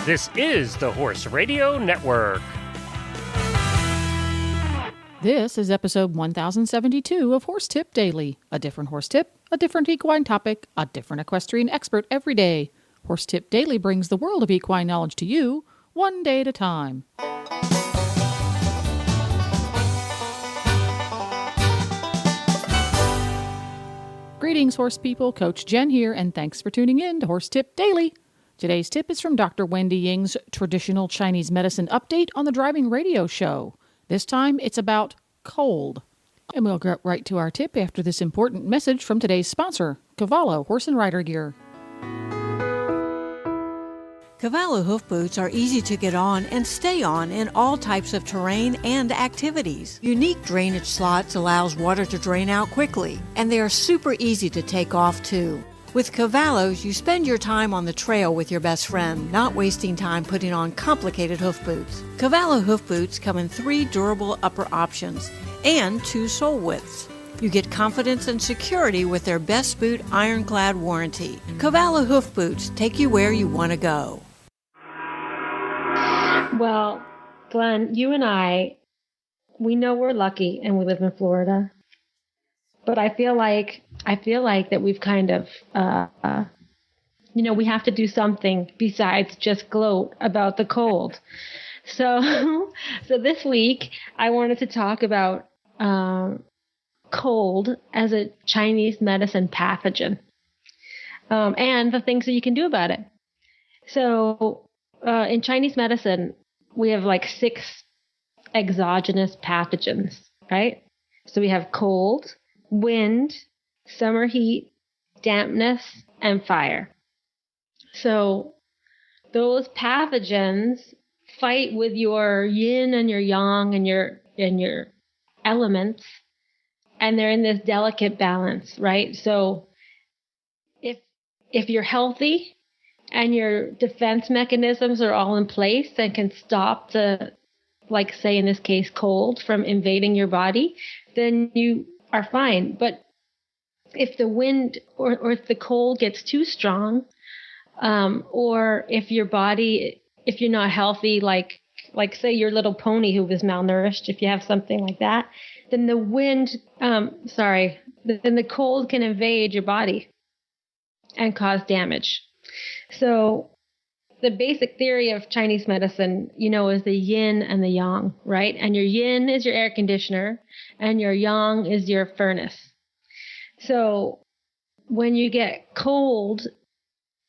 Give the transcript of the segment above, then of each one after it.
This is the Horse Radio Network. This is episode 1072 of Horse Tip Daily. A different horse tip, a different equine topic, a different equestrian expert every day. Horse Tip Daily brings the world of equine knowledge to you, one day at a time. Greetings, horse people. Coach Jen here, and thanks for tuning in to Horse Tip Daily. Today's tip is from Dr. Wendy Ying's Traditional Chinese Medicine Update on the Driving Radio Show. This time, it's about cold. And we'll get right to our tip after this important message from today's sponsor, Cavallo Horse and Rider Gear. Cavallo hoof boots are easy to get on and stay on in all types of terrain and activities. Unique drainage slots allows water to drain out quickly, and they are super easy to take off too. With Cavallos, you spend your time on the trail with your best friend, not wasting time putting on complicated hoof boots. Cavallo hoof boots come in 3 durable upper options and 2 sole widths. You get confidence and security with their Best Boot ironclad warranty. Cavallo hoof boots take you where you want to go. Well, Glenn, you and I, we know we're lucky and we live in Florida. But I feel like that we've kind of, we have to do something besides just gloat about the cold. So this week I wanted to talk about cold as a Chinese medicine pathogen, and the things that you can do about it. So in Chinese medicine, we have like 6 exogenous pathogens, right? So we have cold, wind, summer heat, dampness, and fire. So those pathogens fight with your yin and your yang and your elements, and they're in this delicate balance, right? So if you're healthy and your defense mechanisms are all in place and can stop the, like say in this case, cold from invading your body, then you are fine. But if the wind or if the cold gets too strong, or if your body, if you're not healthy, like say your little pony who was malnourished, if you have something like that, then the then the cold can invade your body and cause damage. So the basic theory of Chinese medicine, is the yin and the yang, right? And your yin is your air conditioner and your yang is your furnace. So when you get cold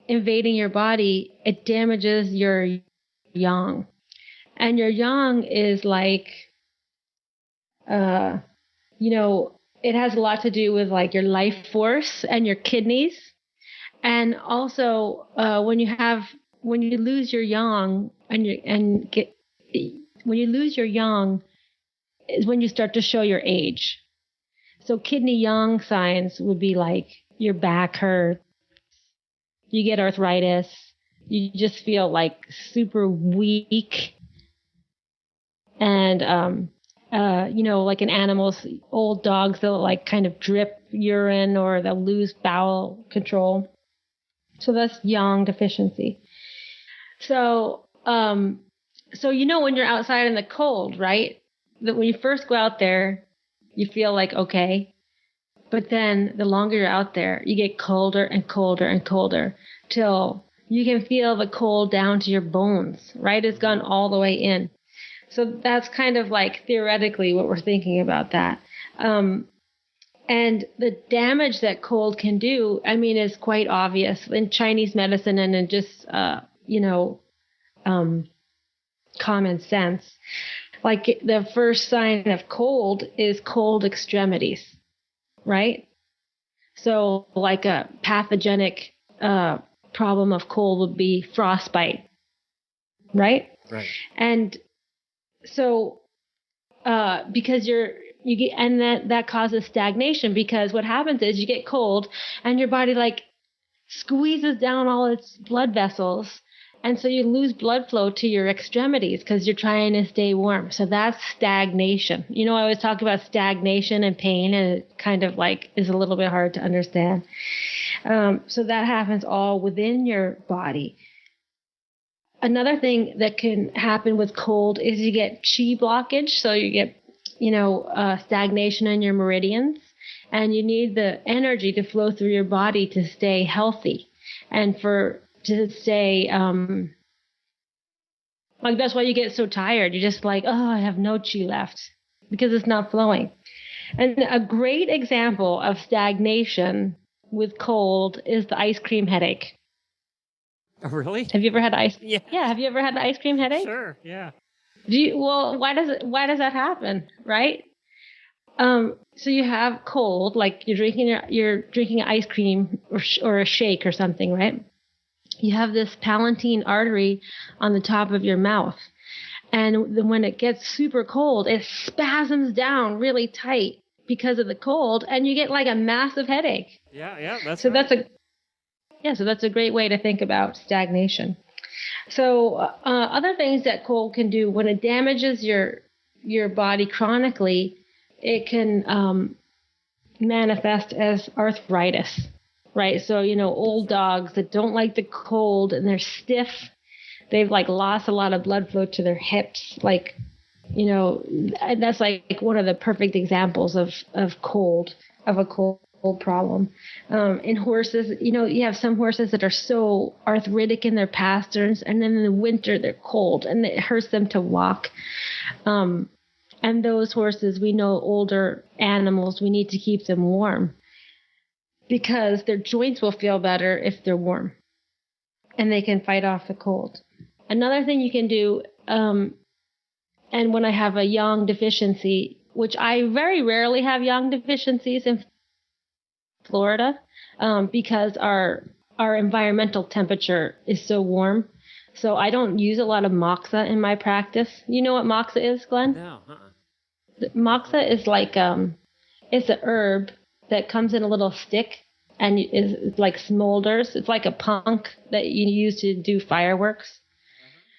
invading your body, it damages your yang. And your yang is like, it has a lot to do with like your life force and your kidneys. And also, when you lose your yang when you lose your yang is when you start to show your age. So kidney yang signs would be like your back hurts, you get arthritis, you just feel like super weak, and like in animals, old dogs, they'll like kind of drip urine or they'll lose bowel control. So that's yang deficiency. So, when you're outside in the cold, right? That when you first go out there, you feel like okay, but then the longer you're out there, you get colder and colder and colder till you can feel the cold down to your bones, right? It's gone all the way in. So that's kind of like theoretically what we're thinking about that. And the damage that cold can do, is quite obvious in Chinese medicine and in just, common sense. Like the first sign of cold is cold extremities, right? So like a pathogenic problem of cold would be frostbite, right? Right. And so because you get, and that causes stagnation, because what happens is you get cold and your body like squeezes down all its blood vessels, and so you lose blood flow to your extremities because you're trying to stay warm. So that's stagnation. I always talk about stagnation and pain, and it kind of like is a little bit hard to understand. So that happens all within your body. another thing that can happen with cold is you get chi blockage. So you get, stagnation in your meridians, and you need the energy to flow through your body to stay healthy and to stay, like that's why you get so tired. You're just like, oh, I have no chi left because it's not flowing. And a great example of stagnation with cold is the ice cream headache. Oh, really? Have you ever had Yeah. Yeah. Have you ever had the ice cream headache? Sure. Yeah. Well, why does that happen? Right. So you have cold, like you're drinking ice cream or a shake or something, right? You have this palatine artery on the top of your mouth. And then when it gets super cold, it spasms down really tight because of the cold, and you get like a massive headache. Yeah, that's so right. that's a great way to think about stagnation. So other things that cold can do when it damages your body chronically, it can manifest as arthritis, right? So old dogs that don't like the cold and they're stiff, they've like lost a lot of blood flow to their hips, like that's like one of the perfect examples of a cold problem. In horses, you have some horses that are so arthritic in their pasterns, and then in the winter they're cold and it hurts them to walk. And those horses, we know, older animals, we need to keep them warm because their joints will feel better if they're warm and they can fight off the cold. Another thing you can do, and when I have a yang deficiency, which I very rarely have yang deficiencies in Florida, because our environmental temperature is so warm. So I don't use a lot of moxa in my practice. You know what moxa is, Glenn? No. Moxa is like it's a herb that comes in a little stick and is like smolders. It's like a punk that you use to do fireworks.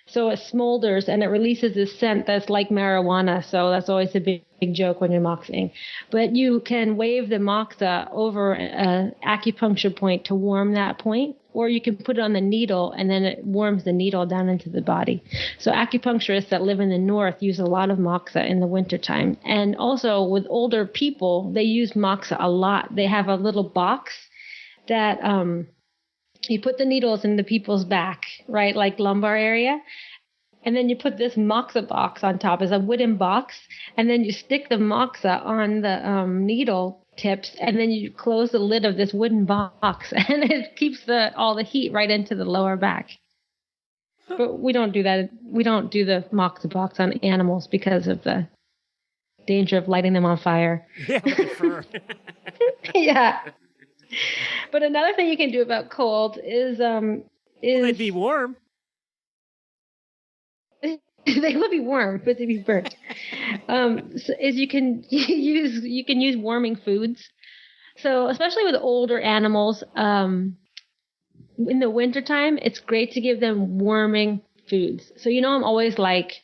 So it smolders and it releases this scent that's like marijuana. So that's always a big joke when you're moxing. But you can wave the moxa over an acupuncture point to warm that point, or you can put it on the needle and then it warms the needle down into the body. So acupuncturists that live in the north use a lot of moxa in the wintertime. And also with older people, they use moxa a lot. They have a little box that you put the needles in the people's back, right, like lumbar area. And then you put this moxa box on top. It's a wooden box. And then you stick the moxa on the needle tips. And then you close the lid of this wooden box. And it keeps all the heat right into the lower back. But we don't do that. We don't do the moxa box on animals because of the danger of lighting them on fire. Yeah, with the fur. Yeah. But another thing you can do about cold is They'd be warm. They will be warm, but they'd be burnt. Is you can use warming foods. So especially with older animals, in the wintertime, it's great to give them warming foods. So I'm always like,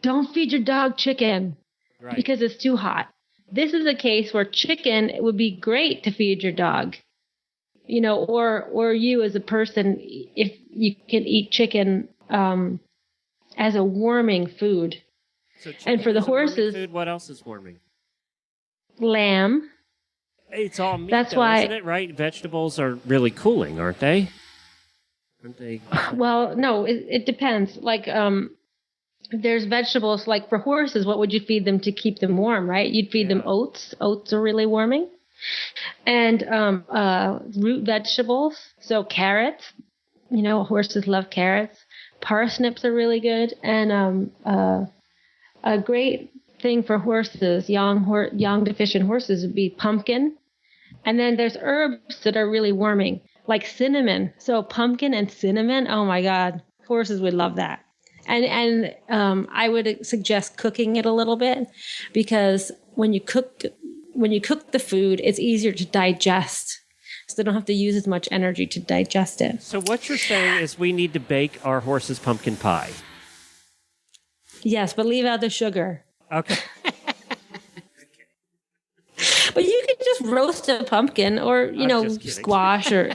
don't feed your dog chicken, right, because it's too hot. This is a case where chicken, it would be great to feed your dog, or you as a person, if you can eat chicken as a warming food. So and for the horses, food, what else is warming? Lamb. It's all meat, That's though, why, isn't it? Right? Vegetables are really cooling, aren't they? Aren't they? Well, no, it depends. Like, there's vegetables, like for horses, what would you feed them to keep them warm, right? You'd feed them oats. Oats are really warming. And root vegetables, so carrots. Horses love carrots. Parsnips are really good. And a great thing for horses, young deficient horses, would be pumpkin. And then there's herbs that are really warming, like cinnamon. So pumpkin and cinnamon, oh my God, horses would love that. And I would suggest cooking it a little bit, because when you cook the food, it's easier to digest. So they don't have to use as much energy to digest it. So what you're saying is we need to bake our horse's pumpkin pie. Yes, but leave out the sugar. Okay. But you could just roast a pumpkin or, I'm just kidding. squash or...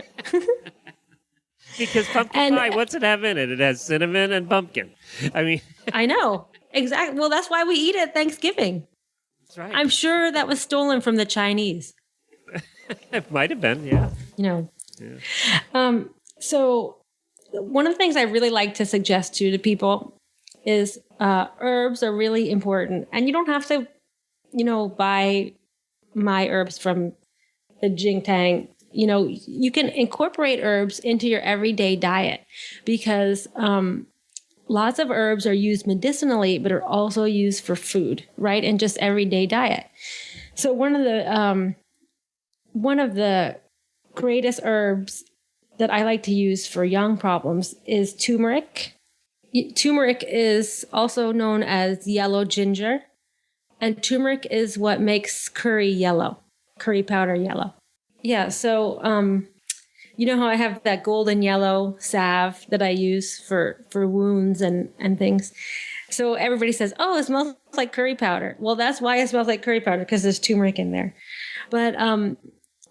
Because pumpkin And pie, what's it have in it? It has cinnamon and pumpkin. I mean, I know. Exactly. Well, that's why we eat it at Thanksgiving. that's right. I'm sure that was stolen from the Chinese. It might have been, yeah. You know. Yeah. So one of the things I really like to suggest to people is herbs are really important. And you don't have to, buy my herbs from the Jingtang. You can incorporate herbs into your everyday diet because lots of herbs are used medicinally, but are also used for food, right? And just everyday diet. So one of the greatest herbs that I like to use for young problems is turmeric. Turmeric is also known as yellow ginger, and turmeric is what makes curry powder yellow. Yeah, so you know how I have that golden yellow salve that I use for wounds and things? So everybody says, oh, it smells like curry powder. Well, that's why it smells like curry powder, because there's turmeric in there. But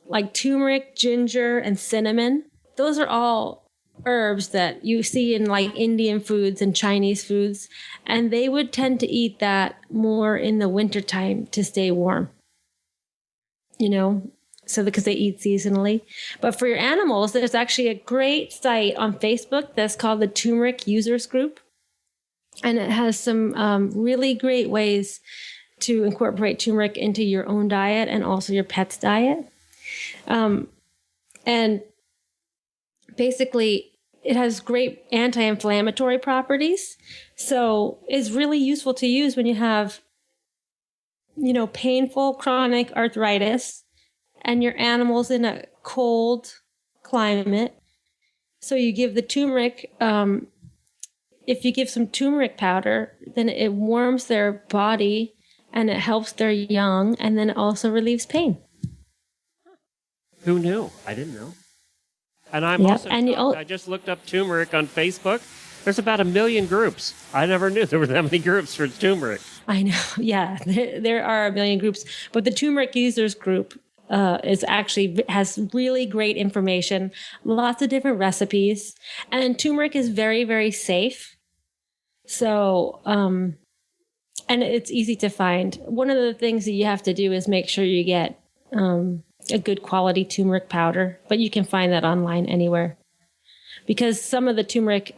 like turmeric, ginger, and cinnamon, those are all herbs that you see in like Indian foods and Chinese foods. And they would tend to eat that more in the wintertime to stay warm, so because they eat seasonally. But for your animals, there's actually a great site on Facebook that's called the Turmeric Users Group. And it has some really great ways to incorporate turmeric into your own diet and also your pet's diet. And basically, it has great anti-inflammatory properties. So it's really useful to use when you have, painful chronic arthritis and your animal's in a cold climate. So you give the turmeric, if you give some turmeric powder, then it warms their body and it helps their young, and then it also relieves pain. Who knew? I didn't know. And I'm Yep, also and I just looked up turmeric on Facebook. There's about 1 million groups. I never knew there were that many groups for turmeric. I know, yeah, there are 1 million groups, but the Turmeric Users Group has really great information, lots of different recipes, and turmeric is very, very safe. So, and it's easy to find. One of the things that you have to do is make sure you get a good quality turmeric powder, but you can find that online anywhere. Because some of the turmeric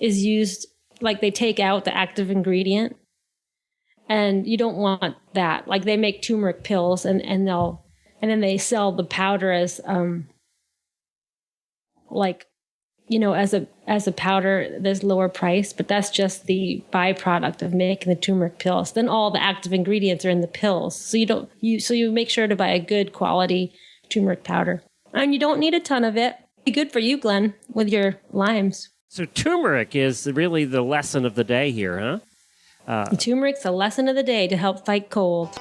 is used, like they take out the active ingredient, and you don't want that. Like they make turmeric pills, and then they sell the powder as as a powder that's lower price, but that's just the byproduct of making the turmeric pills. Then all the active ingredients are in the pills. So you make sure to buy a good quality turmeric powder. And you don't need a ton of it. Be good for you, Glenn, with your limes. So turmeric is really the lesson of the day here, huh? Turmeric's a lesson of the day to help fight cold.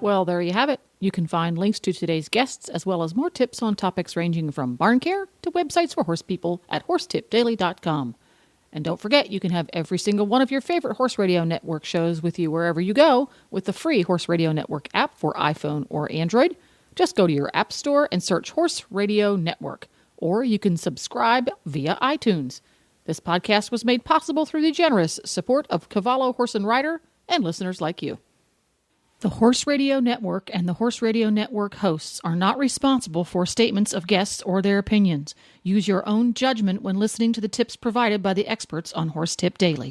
Well, there you have it. You can find links to today's guests as well as more tips on topics ranging from barn care to websites for horse people at horsetipdaily.com. And don't forget, you can have every single one of your favorite Horse Radio Network shows with you wherever you go with the free Horse Radio Network app for iPhone or Android. Just go to your app store and search Horse Radio Network, or you can subscribe via iTunes. This podcast was made possible through the generous support of Cavallo Horse and Rider and listeners like you. The Horse Radio Network and the Horse Radio Network hosts are not responsible for statements of guests or their opinions. Use your own judgment when listening to the tips provided by the experts on Horse Tip Daily.